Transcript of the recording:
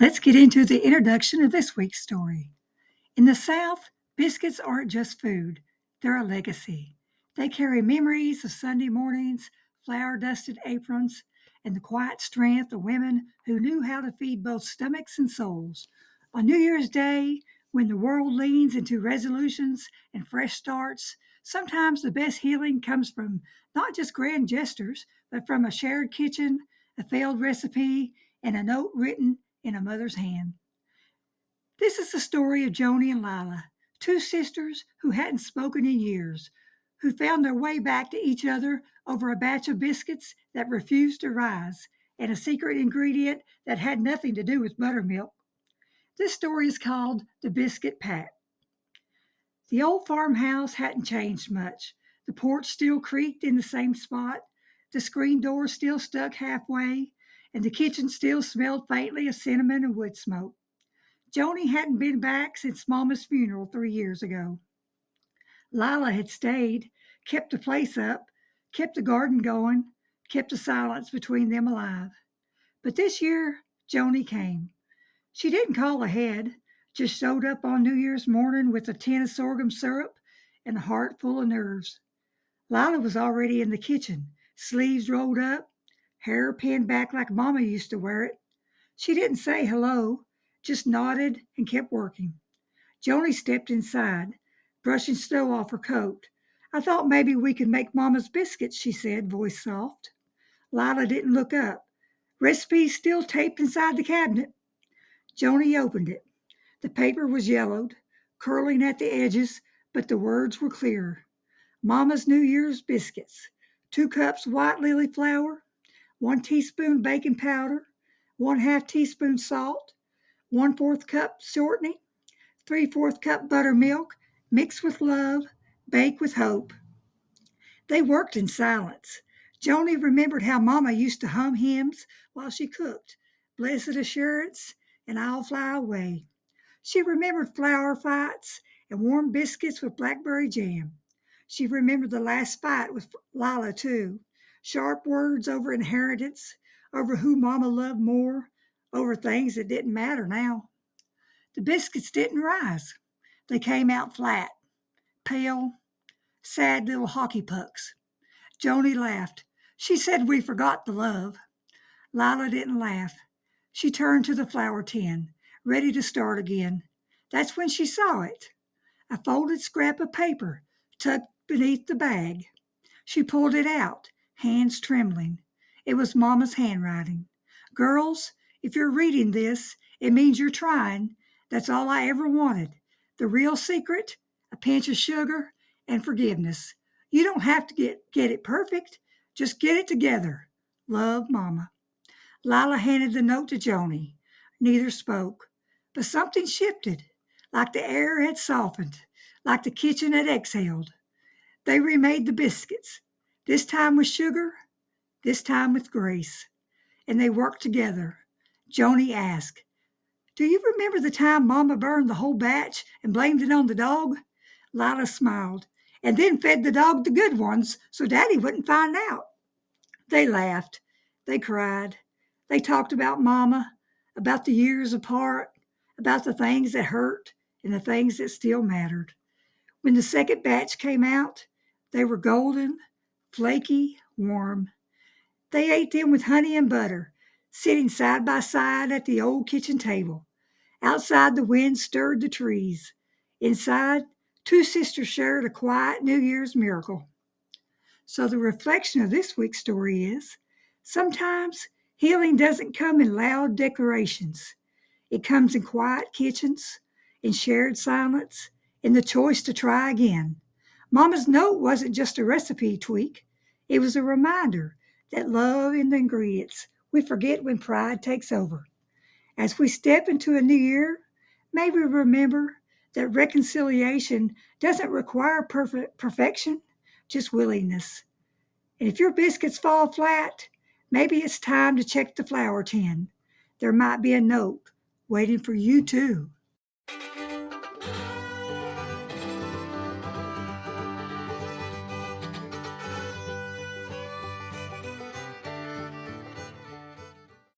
Let's get into the introduction of this week's story. In the South, biscuits aren't just food, they're a legacy. They carry memories of Sunday mornings, flour dusted aprons, and the quiet strength of women who knew how to feed both stomachs and souls. On New Year's Day, when the world leans into resolutions and fresh starts, sometimes the best healing comes from not just grand gestures, but from a shared kitchen, a failed recipe, and a note written in a mother's hand. This is the story of Joni and Lila, two sisters who hadn't spoken in years, who found their way back to each other over a batch of biscuits that refused to rise and a secret ingredient that had nothing to do with buttermilk. This story is called The Biscuit Pact. The old farmhouse hadn't changed much. The porch still creaked in the same spot, the screen door still stuck halfway, and the kitchen still smelled faintly of cinnamon and wood smoke. Joni hadn't been back since Mama's funeral 3 years ago. Lila had stayed, kept the place up, kept the garden going, kept the silence between them alive. But this year, Joni came. She didn't call ahead, just showed up on New Year's morning with a tin of sorghum syrup and a heart full of nerves. Lila was already in the kitchen, sleeves rolled up, hair pinned back like Mama used to wear it. She didn't say hello, just nodded and kept working. Joni stepped inside, brushing snow off her coat. "I thought maybe we could make Mama's biscuits," she said, voice soft. Lila didn't look up. "Recipe still taped inside the cabinet." Joni opened it. The paper was yellowed, curling at the edges, but the words were clear. Mama's New Year's biscuits. 2 cups white lily flour, 1 teaspoon baking powder, 1/2 teaspoon salt, 1/4 cup shortening, 3/4 cup buttermilk, mix with love, bake with hope. They worked in silence. Joni remembered how Mama used to hum hymns while she cooked. "Blessed assurance," and "I'll fly away." She remembered flour fights and warm biscuits with blackberry jam. She remembered the last fight with Lila, too. Sharp words over inheritance, over who Mama loved more, over things that didn't matter now. The biscuits didn't rise. They came out flat, pale, sad little hockey pucks. Joni laughed. She said we forgot the love. Lila didn't laugh. She turned to the flour tin, ready to start again. That's when she saw it. A folded scrap of paper tucked beneath the bag. She pulled it out, hands trembling. It was Mama's handwriting. "Girls, if you're reading this, it means you're trying. That's all I ever wanted. The real secret, a pinch of sugar, and forgiveness. You don't have to get it perfect. Just get it together. Love, Mama." Lila handed the note to Joni. Neither spoke, but something shifted, like the air had softened, like the kitchen had exhaled. They remade the biscuits, this time with sugar, this time with grace, and they worked together. Joni asked, "Do you remember the time Mama burned the whole batch and blamed it on the dog?" Lila smiled, "And then fed the dog the good ones so Daddy wouldn't find out." They laughed. They cried. They talked about Mama, about the years apart, about the things that hurt and the things that still mattered. When the second batch came out, they were golden, flaky, warm. They ate them with honey and butter, sitting side by side at the old kitchen table. Outside, the wind stirred the trees. Inside, two sisters shared a quiet New Year's miracle. So the reflection of this week's story is, sometimes healing doesn't come in loud declarations. It comes in quiet kitchens, in shared silence, in the choice to try again. Mama's note wasn't just a recipe tweak. It was a reminder that love in the ingredients we forget when pride takes over. As we step into a new year, may we remember that reconciliation doesn't require perfection, just willingness. And if your biscuits fall flat, maybe it's time to check the flour tin. There might be a note waiting for you too.